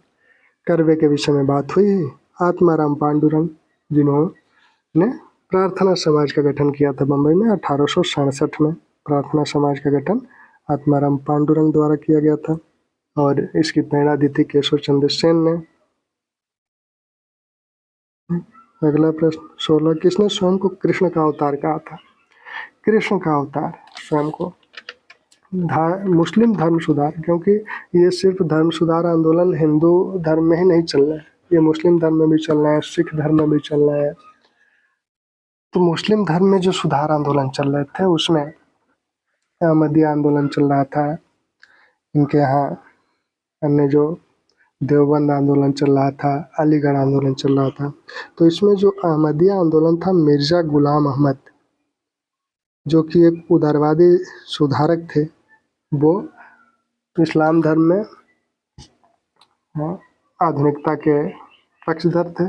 [SPEAKER 1] कर्वे के विषय में बात हुई। आत्माराम पांडुरंग, जिन्होंने प्रार्थना समाज का गठन किया था बम्बई में 1867 में। प्रार्थना समाज का गठन आत्माराम पांडुरंग द्वारा किया गया था, और इसकी प्रेरणा दी थी केशव चंद्र सेन ने। अगला प्रश्न 16, किसने स्वयं को कृष्ण का अवतार कहा था? कृष्ण का अवतार स्वयं को मुस्लिम धर्म सुधार, क्योंकि ये सिर्फ धर्म सुधार आंदोलन हिंदू धर्म में ही नहीं चल रहा है, ये मुस्लिम धर्म में भी चल रहा है, सिख धर्म में भी चल रहा है। तो मुस्लिम धर्म में जो सुधार आंदोलन चल रहे थे, उसमें अहमदिया आंदोलन चल रहा था इनके यहाँ, अन्य जो देवबंद आंदोलन चल रहा था, अलीगढ़ आंदोलन चल रहा था। तो इसमें जो अहमदिया आंदोलन था, मिर्जा गुलाम अहमद, जो कि एक उदारवादी सुधारक थे, वो इस्लाम धर्म में आधुनिकता के पक्षधर थे,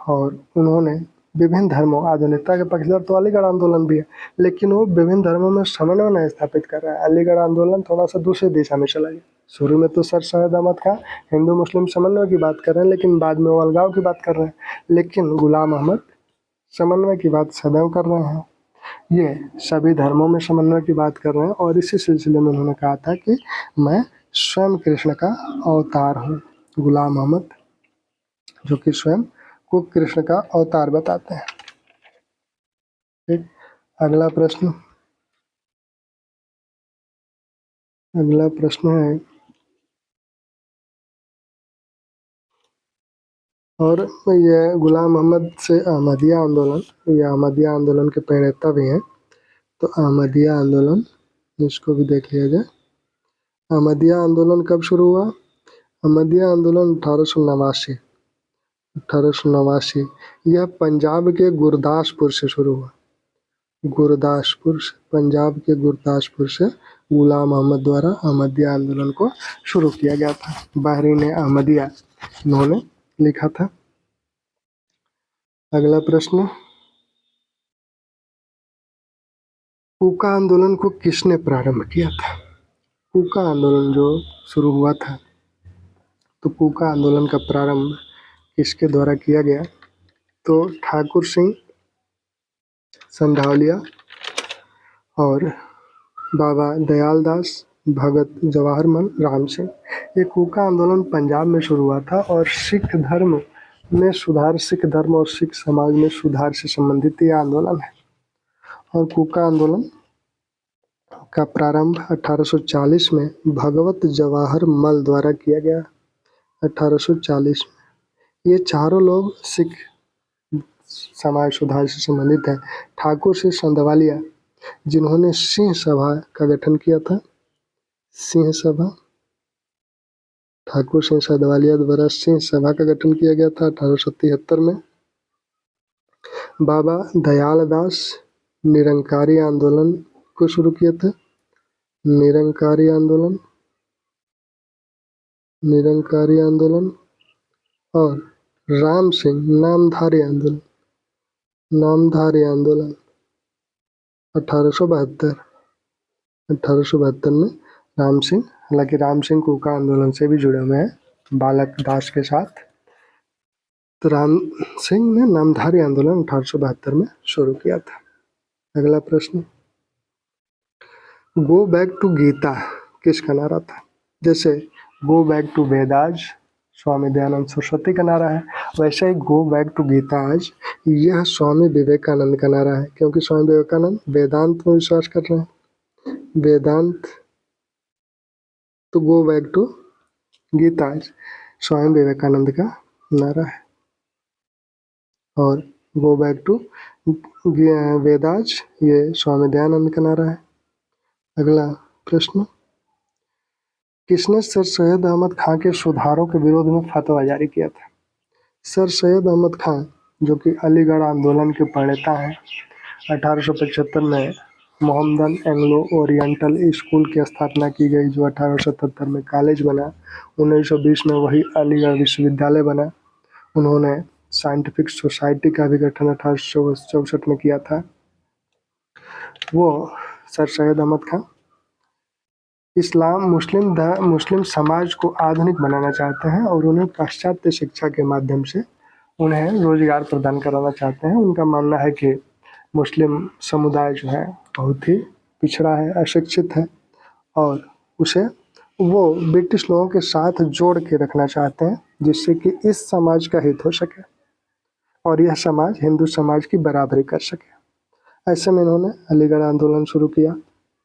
[SPEAKER 1] और उन्होंने विभिन्न धर्मों, आधुनिकता के पक्षधर तो अलीगढ़ आंदोलन भी है, लेकिन वो विभिन्न धर्मों में समन्वय नहीं स्थापित कर रहा है। अलीगढ़ आंदोलन थोड़ा सा दूसरी दिशा में चला गया। शुरू में तो सर सैयद अहमद खां हिंदू मुस्लिम समन्वय की बात कर रहे हैं, लेकिन बाद में वो अलगाव की बात कर रहे हैं। लेकिन गुलाम अहमद समन्वय की बात सदैव कर रहे हैं, ये सभी धर्मों में समन्वय की बात कर रहे हैं। और इसी सिलसिले में उन्होंने कहा था कि मैं स्वयं कृष्ण का अवतार हूँ। गुलाम अहमद, जो कि स्वयं को कृष्ण का अवतार बताते हैं। ठीक। अगला प्रश्न अगला प्रश्न है, और ये गुलाम मोहम्मद से अहमदिया आंदोलन, ये अहमदिया आंदोलन के प्रणेता भी हैं, तो अहमदिया आंदोलन इसको भी देख लिया जाए। अहमदिया आंदोलन कब शुरू हुआ? अहमदिया आंदोलन 1889 यह पंजाब के गुरदासपुर से शुरू हुआ। पंजाब के गुरदासपुर से गुलाम मोहम्मद द्वारा अहमदिया आंदोलन को शुरू किया गया था। बहरीन अहमदिया इन्होंने लिखा था। अगला प्रश्न, कूका आंदोलन को किसने प्रारंभ किया था? कूका आंदोलन जो शुरू हुआ था, तो कूका आंदोलन का प्रारंभ किसके द्वारा किया गया? तो ठाकुर सिंह संधावलिया और बाबा दयाल दास, भगत जवाहरलाल राम सिंह। ये कूका आंदोलन पंजाब में शुरू हुआ था और सिख धर्म और सिख समाज में सुधार से संबंधित ये आंदोलन है। और कूका आंदोलन का प्रारंभ 1840 में भगवत जवाहर मल द्वारा किया गया। 1840 में ये चारों लोग सिख समाज सुधार से संबंधित हैं। ठाकुर सिंह संधवालिया, जिन्होंने सिंह सभा का गठन किया था। सिंह सभा, ठाकुर सिंह संधवालिया द्वारा सिंह सभा का गठन किया गया था 1873 में। बाबा दयाल दास निरंकारी आंदोलन को शुरू किया था। निरंकारी आंदोलन और राम सिंह नामधारी आंदोलन 1872 में राम सिंह, हालांकि राम सिंह कूका आंदोलन से भी जुड़े हुए हैं बालक दास के साथ। तो राम सिंह ने नामधारी आंदोलन 1872 में शुरू किया था। अगला प्रश्न, गो बैक टू गीता किसका नारा था? जैसे go back to Vedas Swami Dayanand Saraswati का नारा है, वैसे ही गो बैक टू गीता आज यह स्वामी विवेकानंद का नारा है, क्योंकि स्वामी विवेकानंद वेदांत में विश्वास कर रहे हैं। वेदांत, तो go back to Gita Swami Vivekananda का नारा है, और गो बैक टू वेदास ये स्वामी दयानंद का नारा है। अगला प्रश्न, किसने सर सैयद अहमद खां के सुधारों के विरोध में फतवा जारी किया था? सर सैयद अहमद खां, जो कि अलीगढ़ आंदोलन के प्रणेता हैं। 1875 में मोहम्मदन एंग्लो ओरिएंटल स्कूल की स्थापना की गई, जो 1877 में कॉलेज बना। 1920 में वही अलीगढ़ विश्वविद्यालय बना। उन्होंने साइंटिफिक सोसाइटी का भी गठन 1864 में किया था। वो सर सैयद अहमद खां मुस्लिम समाज को आधुनिक बनाना चाहते हैं और उन्हें पाश्चात्य शिक्षा के माध्यम से उन्हें रोजगार प्रदान कराना चाहते हैं। उनका मानना है कि मुस्लिम समुदाय जो है बहुत ही पिछड़ा है, अशिक्षित है, और उसे वो ब्रिटिश लोगों के साथ जोड़ के रखना चाहते हैं, जिससे कि इस समाज का हित हो सके और यह समाज हिंदू समाज की बराबरी कर सके। ऐसे में इन्होंने अलीगढ़ आंदोलन शुरू किया,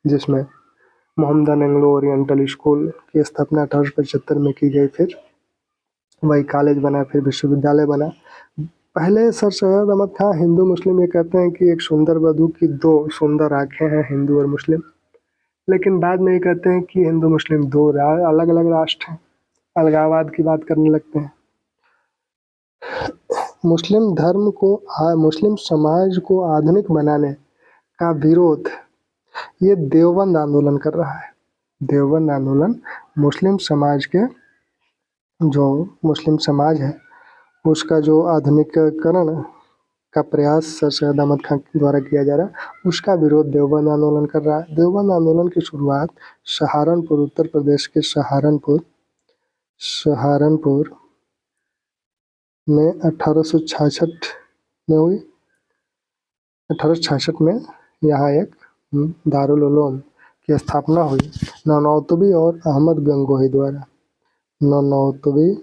[SPEAKER 1] जिसमें मोहम्मदन एंग्लो ओरिएंटल स्कूल की स्थापना 1875 में की गई। फिर वही कॉलेज बना, फिर विश्वविद्यालय बना। पहले सर सैयद अहमद खां हिंदू मुस्लिम ये कहते हैं कि एक सुंदर वधू की दो सुंदर आंखें हैं, हिंदू और मुस्लिम, लेकिन बाद में ये कहते हैं कि हिंदू मुस्लिम दो अलग अलग राष्ट्र हैं, अलगाववाद की बात करने लगते हैं। मुस्लिम समाज को आधुनिक बनाने का विरोध ये देवबंद आंदोलन कर रहा है। देवबंद आंदोलन मुस्लिम समाज है उसका जो आधुनिकीकरण का प्रयास सर सैयद अहमद खां द्वारा किया जा रहा है, उसका विरोध देवबंद आंदोलन कर रहा है। देवबंद आंदोलन की शुरुआत सहारनपुर, उत्तर प्रदेश के सहारनपुर में 1866 में हुई। 1866 में यहाँ एक दारुल उलूम की स्थापना हुई नौनौतवी और अहमद गंगोही द्वारा। नौनौतवी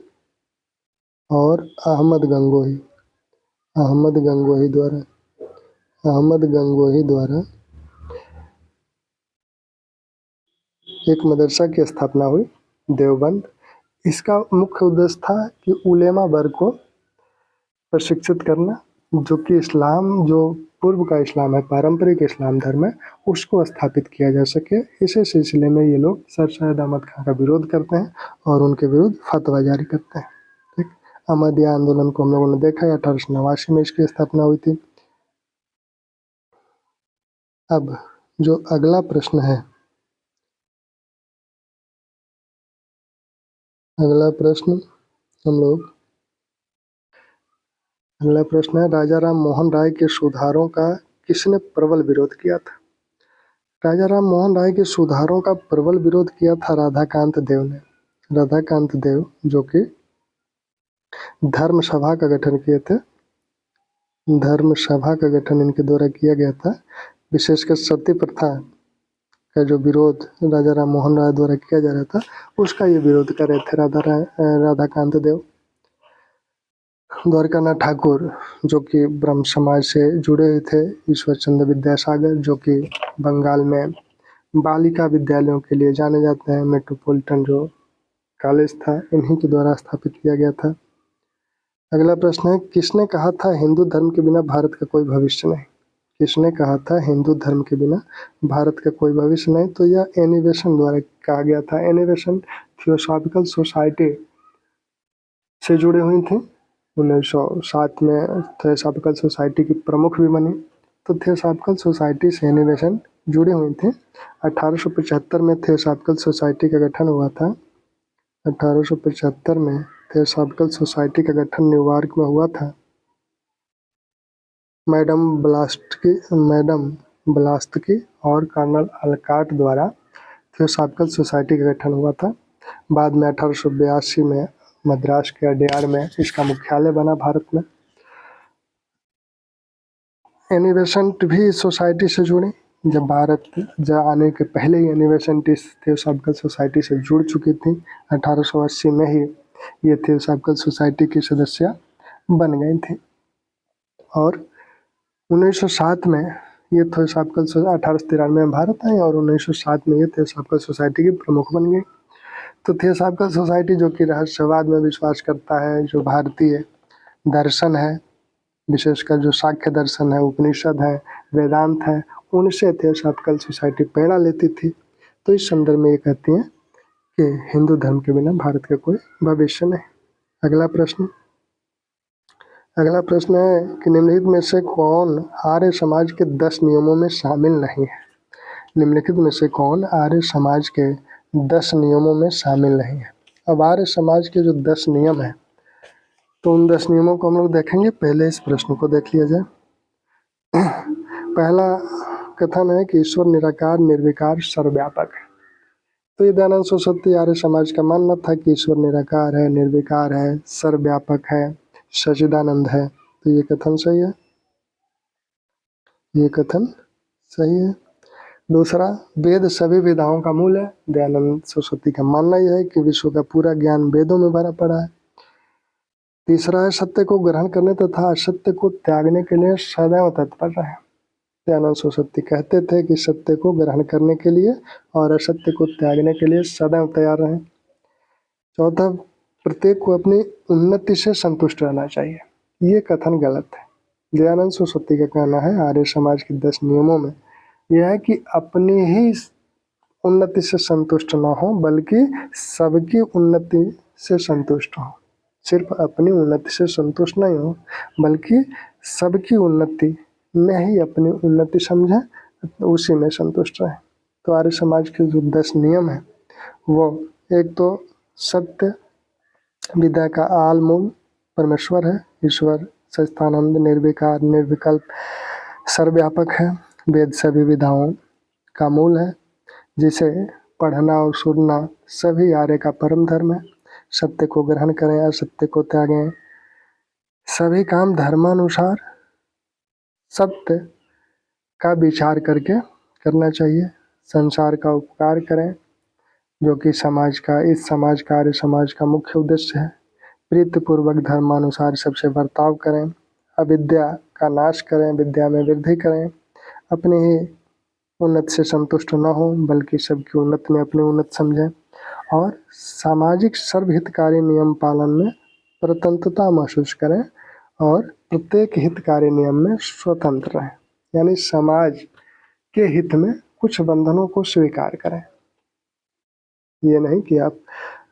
[SPEAKER 1] और अहमद गंगोही द्वारा अहमद गंगोही द्वारा एक मदरसा की स्थापना हुई, देवबंद। इसका मुख्य उद्देश्य था कि उलेमा वर्ग को प्रशिक्षित करना, जो कि इस्लाम, जो पूर्व का इस्लाम है, पारंपरिक इस्लाम धर्म है, उसको स्थापित किया जा सके। इसी सिलसिले में ये लोग सर सैयद अहमद खां का विरोध करते हैं और उनके विरुद्ध फतवा जारी करते हैं। ठीक, अहमदिया आंदोलन को हम लोगों ने देखा है, 1889 में इसकी स्थापना हुई थी। अब जो अगला प्रश्न है, अगला प्रश्न हम लोग अगला प्रश्न है, राजा राम मोहन राय के सुधारों का किसने प्रबल विरोध किया था? राजा राम मोहन राय के सुधारों का प्रबल विरोध किया था राधाकांत देव ने। राधाकांत देव जो कि धर्म सभा का गठन किए थे, धर्म सभा का गठन इनके द्वारा किया गया था। विशेषकर सती प्रथा का जो विरोध राजा राम मोहन राय द्वारा किया जा रहा था, उसका ये विरोध कर रहे थे राधाकांत देव। द्वारकानाथ ठाकुर जो कि ब्रह्म समाज से जुड़े हुए थे, ईश्वर चंद्र विद्यासागर जो कि बंगाल में बालिका विद्यालयों के लिए जाने जाते हैं, मेट्रोपॉलिटन जो कॉलेज था, इन्हीं के द्वारा स्थापित किया गया था। अगला प्रश्न है, किसने कहा था हिंदू धर्म के बिना भारत का कोई भविष्य नहीं? किसने कहा था हिंदू धर्म के बिना भारत का कोई भविष्य नहीं? तो यह एनी बेसेंट द्वारा कहा गया था। एनी बेसेंट थियोसॉफिकल सोसाइटी से जुड़ी हुई थी। 1907 में थियोसॉफिकल सोसाइटी की प्रमुख भी बनी। तो थियोसॉफिकल सोसाइटी से एनी बेसेंट जुड़ी हुई थी। 1875 में थियोसॉफिकल सोसाइटी का गठन हुआ था। 1875 में थियोसॉफिकल सोसाइटी का गठन न्यूयॉर्क में हुआ था। मैडम ब्लास्टकी और कर्नल अलकाट द्वारा थियोसॉफिकल सोसाइटी का गठन हुआ था। बाद में 1882 में मद्रास के अडयार में इसका मुख्यालय बना भारत में। एनी बेसेंट भी इस सोसाइटी से जुड़ी। जब भारत आने के पहले ही एनी बेसेंट इस थियोसॉफिकल सोसाइटी से जुड़ चुकी थी। 1880 में ही ये थियोसॉफिकल सोसाइटी की सदस्य बन गई थी और 1907 में ये थियोसॉफिकल 1893 में भारत आई और 1907 में ये थियोसॉफिकल सोसाइटी की प्रमुख बन गई। तो थियोसॉफिकल सोसाइटी जो कि रहस्यवाद में विश्वास करता है, जो भारतीय दर्शन है, विशेषकर जो शाक्य दर्शन है, उपनिषद है, वेदांत है, उनसे थियोसॉफिकल सोसाइटी प्रेरणा लेती थी। तो इस संदर्भ में ये कहती हैं कि हिंदू धर्म के बिना भारत का कोई भविष्य नहीं। अगला प्रश्न है कि निम्नलिखित में से कौन आर्य समाज के 10 नियमों में शामिल नहीं है? निम्नलिखित में से कौन आर्य समाज के 10 नियमों में शामिल नहीं है? अब आर्य समाज के जो 10 नियम हैं, तो उन 10 नियमों को हम लोग देखेंगे। पहले इस प्रश्न को देख लिया जाए। पहला कथन है कि ईश्वर निराकार, निर्विकार, सर्वव्यापक है। तो ये दयानंद सरस्वती आर्य समाज का मानना था कि ईश्वर निराकार है, निर्विकार है, सर्वव्यापक है, सच्चिदानंद है। तो ये कथन सही है, ये कथन सही है। दूसरा, वेद सभी विधाओं का मूल है। दयानंद सरस्वती का मानना यह है कि विश्व का पूरा ज्ञान वेदों में भरा पड़ा है। तीसरा है, सत्य को ग्रहण करने तथा असत्य को त्यागने के लिए सदैव तत्पर रहे। दयानंद सरस्वती कहते थे कि सत्य को ग्रहण करने के लिए और असत्य को त्यागने के लिए सदैव तैयार रहें। चौथा, प्रत्येक को अपनी उन्नति से संतुष्ट रहना चाहिए। ये कथन गलत है। दयानंद सरस्वती का कहना है आर्य समाज के 10 नियमों में यह है कि अपनी ही उन्नति से संतुष्ट ना हो, बल्कि सबकी उन्नति से संतुष्ट हो। सिर्फ अपनी उन्नति से संतुष्ट नहीं हो, बल्कि सबकी उन्नति में ही अपनी उन्नति समझे, उसी में संतुष्ट रहे। तो आर्य समाज के जो 10 नियम है वो, एक तो सत्य विद्या का आल मूल परमेश्वर है। ईश्वर सच्चिदानंद, निर्विकार, निर्विकल्प, सर्वव्यापक है। वेद सभी विधाओं का मूल है, जिसे पढ़ना और सुनना सभी आर्य का परम धर्म है। सत्य को ग्रहण करें, असत्य को त्यागें। सभी काम धर्मानुसार सत्य का विचार करके करना चाहिए। संसार का उपकार करें, जो कि इस समाज का, आर्य समाज का मुख्य उद्देश्य है। प्रीतिपूर्वक धर्मानुसार सबसे बर्ताव करें। अविद्या का नाश करें, विद्या में वृद्धि करें, अपने ही उन्नति से संतुष्ट न हो बल्कि सबकी उन्नति में अपनी उन्नति समझें और सामाजिक सर्वहितकारी नियम पालन में स्वतंत्रता महसूस करें और प्रत्येक हितकारी नियम में स्वतंत्र रहें। यानी समाज के हित में कुछ बंधनों को स्वीकार करें। ये नहीं कि आप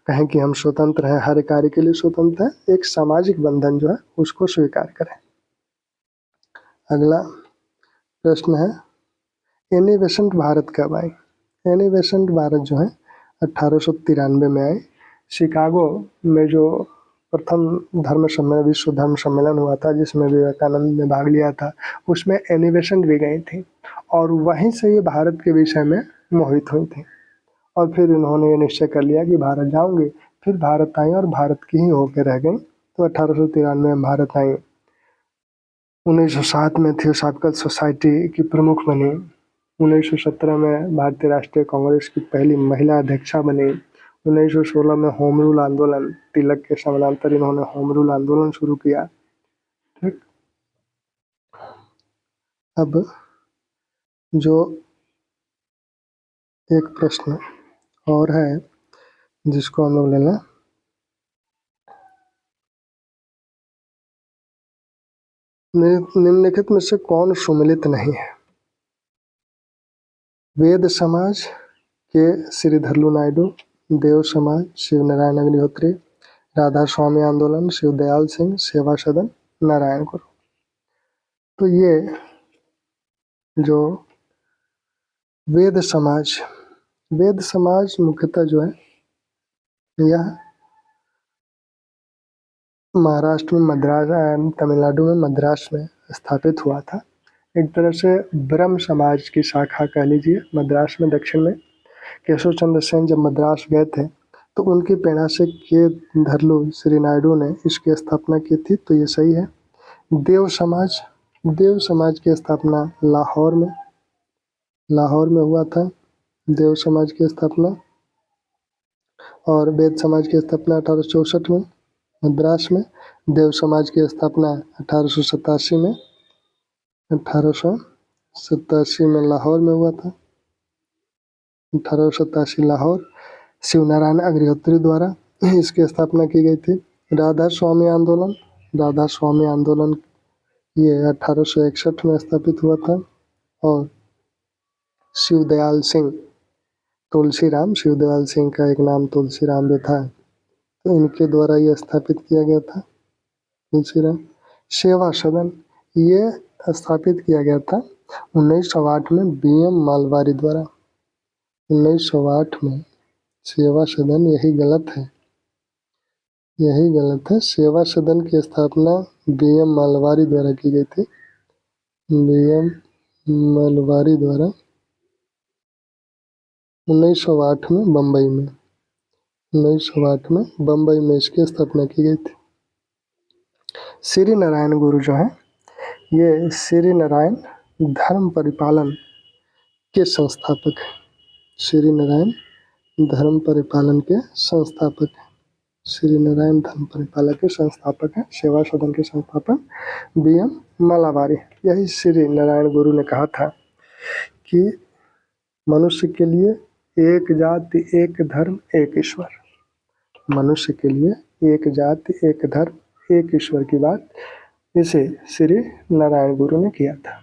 [SPEAKER 1] कहें कि हम स्वतंत्र हैं, हर कार्य के लिए स्वतंत्र है, एक सामाजिक बंधन जो है उसको स्वीकार करें। अगला प्रश्न है, एनी बेसेंट भारत कब आई? एनी बेसेंट भारत जो है 1893 में आई। शिकागो में जो प्रथम विश्व धर्म सम्मेलन हुआ था जिसमें विवेकानंद ने भाग लिया था, उसमें एनी बेसेंट भी गई थी और वहीं से ये भारत के विषय में मोहित हुई थी और फिर उन्होंने ये निश्चय कर लिया कि भारत जाऊंगी। फिर भारत आई और भारत की ही होकर रह गई। तो 1893 में भारत आई। 1907 में थियोसॉफिकल सोसाइटी की प्रमुख बनी। 1917 में भारतीय राष्ट्रीय कांग्रेस की पहली महिला अध्यक्षा बनी। 1916 में होम रूल आंदोलन, तिलक के समानांतर इन्होंने होम रूल आंदोलन शुरू किया। ठीक, अब जो एक प्रश्न और है जिसको हम लोग लेना, निम्नलिखित में से कौन सुमेलित नहीं है? वेद समाज के श्रीधरलू नायडू, देव समाज शिव नारायण अग्निहोत्री, राधा स्वामी आंदोलन शिवदयाल सिंह, सेवा सदन नारायण गुरु। तो ये जो वेद समाज मुख्यतः जो है यह महाराष्ट्र में मद्रास, तमिलनाडु में मद्रास में स्थापित हुआ था। एक तरह से ब्रह्म समाज की शाखा कह लीजिए। मद्रास में दक्षिण में केशव चंद्र सेन जब मद्रास गए थे तो उनकी प्रेरणा से के धरलू श्री नायडू ने इसकी स्थापना की थी। तो ये सही है। देव समाज की स्थापना लाहौर में हुआ था। देव समाज की स्थापना। और वेद समाज की स्थापना 1864 में मद्रास में। देव समाज की स्थापना 1887 में लाहौर में हुआ था। 1887 लाहौर शिव नारायण अग्निहोत्री द्वारा इसकी स्थापना की गई थी। राधा स्वामी आंदोलन ये 1861 में स्थापित हुआ था। और शिवदयाल सिंह का एक नाम तुलसीराम भी था, तो इनके द्वारा ये स्थापित किया गया था। तुलसीराम। सेवा सदन ये स्थापित किया गया था 1908 में BM मालवारी द्वारा। 1908 में सेवा सदन, यही गलत है। सेवा सदन की स्थापना BM मालवारी द्वारा की गई थी। BM मालवारी द्वारा 1908 में बम्बई में इसकी स्थापना की गई थी। श्री नारायण गुरु जो है ये श्री नारायण धर्म परिपालन के संस्थापक है। श्री नारायण धर्म परिपालन के संस्थापक है। श्री नारायण धर्म परिपालक के संस्थापक है। सेवा सदन के संस्थापक BM मालावारी। यही श्री नारायण गुरु ने कहा था कि मनुष्य के लिए एक जाति एक धर्म एक ईश्वर। मनुष्य के लिए एक जाति एक धर्म एक ईश्वर की बात इसे श्री नारायण गुरु ने किया था।